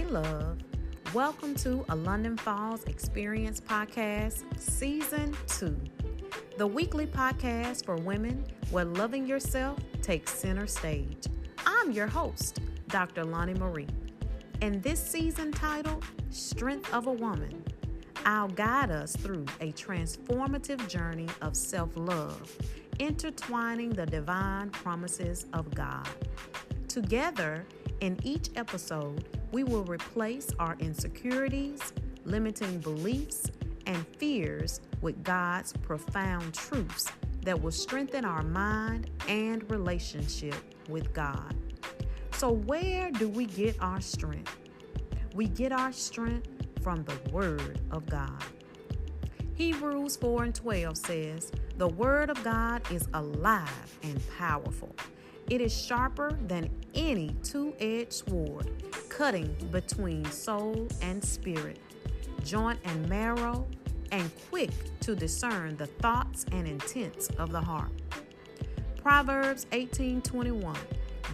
and love. Welcome to a London Falls Experience Podcast, Season 2, the weekly podcast for women where loving yourself takes center stage. I'm your host, Dr. Lonnie Marie, and this season titled, Strength of a Woman, I'll guide us through a transformative journey of self-love, intertwining the divine promises of God. Together, in each episode, we will replace our insecurities, limiting beliefs, and fears with God's profound truths that will strengthen our mind and relationship with God. So where do we get our strength? We get our strength from the Word of God. Hebrews 4:12 says, "The Word of God is alive and powerful. It is sharper than any two-edged sword, cutting between soul and spirit, joint and marrow, and quick to discern the thoughts and intents of the heart." Proverbs 18:21,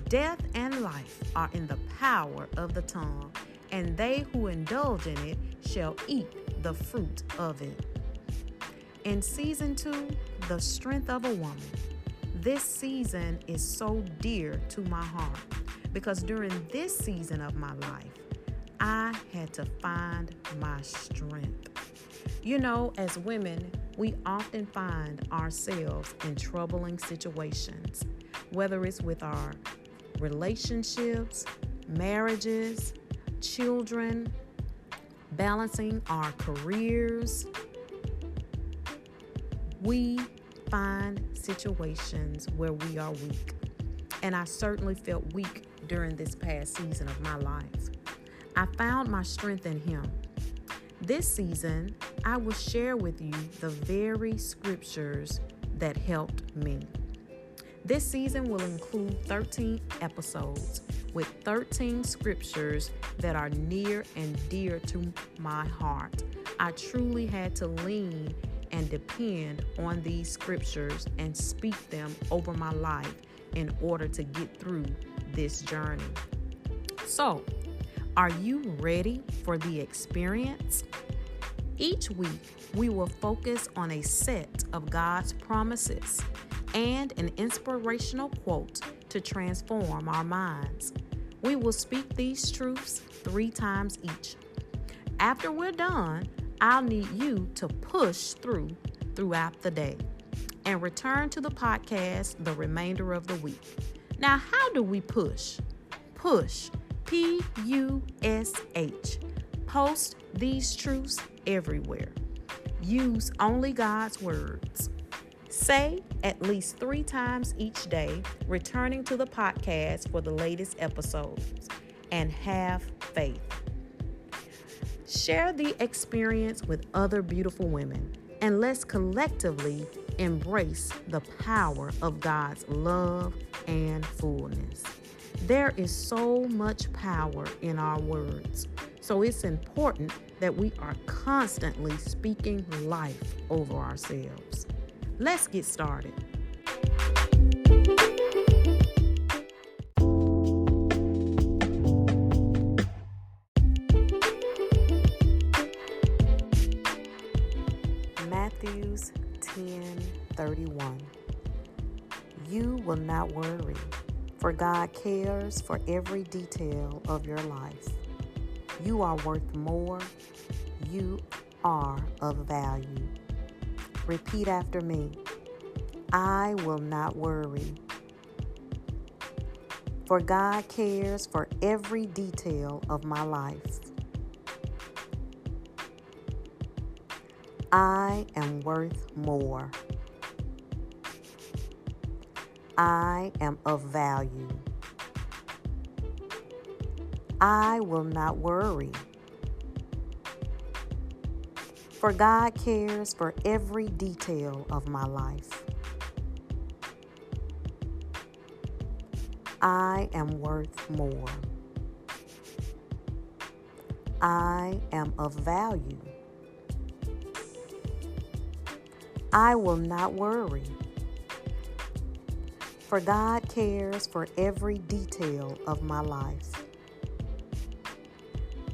"Death and life are in the power of the tongue, and they who indulge in it shall eat the fruit of it." In Season 2, The Strength of a Woman, this season is so dear to my heart because during this season of my life, I had to find my strength. You know, as women, we often find ourselves in troubling situations, whether it's with our relationships, marriages, children, balancing our careers. We find situations where we are weak. And I certainly felt weak during this past season of my life. I found my strength in Him. This season, I will share with you the very scriptures that helped me. This season will include 13 episodes with 13 scriptures that are near and dear to my heart. I truly had to lean and depend on these scriptures and speak them over my life in order to get through this journey. So, are you ready for the experience? Each week, we will focus on a set of God's promises and an inspirational quote to transform our minds. We will speak these truths 3 times each. After we're done, I'll need you to push throughout the day and return to the podcast the remainder of the week. Now, how do we push? Push, P-U-S-H. Post these truths everywhere. Use only God's words. Say at least 3 times each day, returning to the podcast for the latest episodes, and have faith. Share the experience with other beautiful women, and let's collectively embrace the power of God's love and fullness. There is so much power in our words, so it's important that we are constantly speaking life over ourselves. Let's get started. Mathew 10:31. You will not worry, for God cares for every detail of your life. You are worth more. You are of value. Repeat after me. I will not worry, for God cares for every detail of my life. I am worth more. I am of value. I will not worry, for God cares for every detail of my life. I am worth more. I am of value. I will not worry, for God cares for every detail of my life.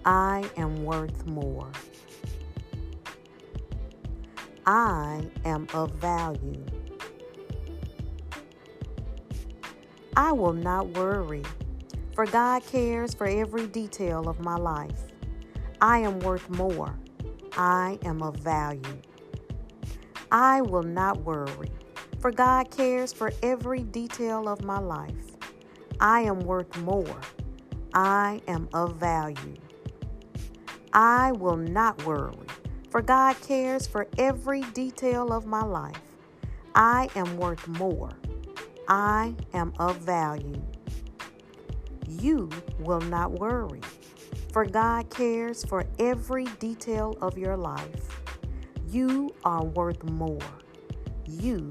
I am worth more. I am of value. I will not worry, for God cares for every detail of my life. I am worth more. I am of value. I will not worry, for God cares for every detail of my life. I am worth more. I am of value. I will not worry, for God cares for every detail of my life. I am worth more. I am of value. You will not worry, for God cares for every detail of your life. You are worth more. You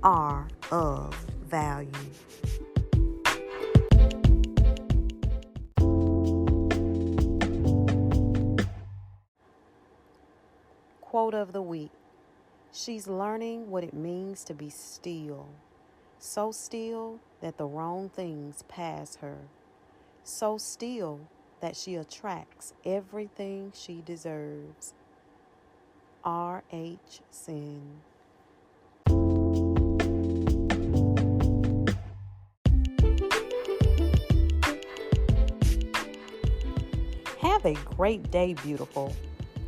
are of value. Quote of the week. She's learning what it means to be still. So still that the wrong things pass her. So still that she attracts everything she deserves. R.H. Sin. Have a great day, beautiful.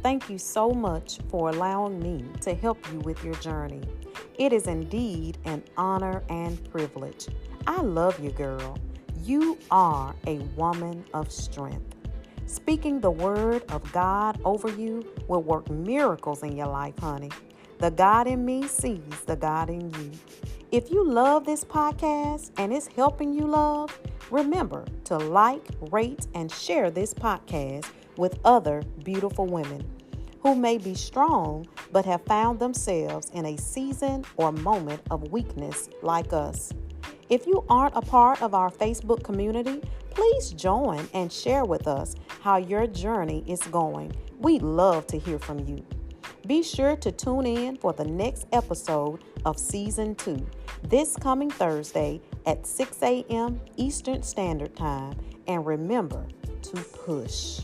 Thank you so much for allowing me to help you with your journey. It is indeed an honor and privilege. I love you, girl. You are a woman of strength. Speaking the word of God over you will work miracles in your life, honey. The God in me sees the God in you. If you love this podcast and it's helping you love, remember to like, rate, and share this podcast with other beautiful women who may be strong but have found themselves in a season or moment of weakness like us. If you aren't a part of our Facebook community, please join and share with us how your journey is going. We'd love to hear from you. Be sure to tune in for the next episode of Season 2, this coming Thursday at 6 a.m. Eastern Standard Time. And remember to push.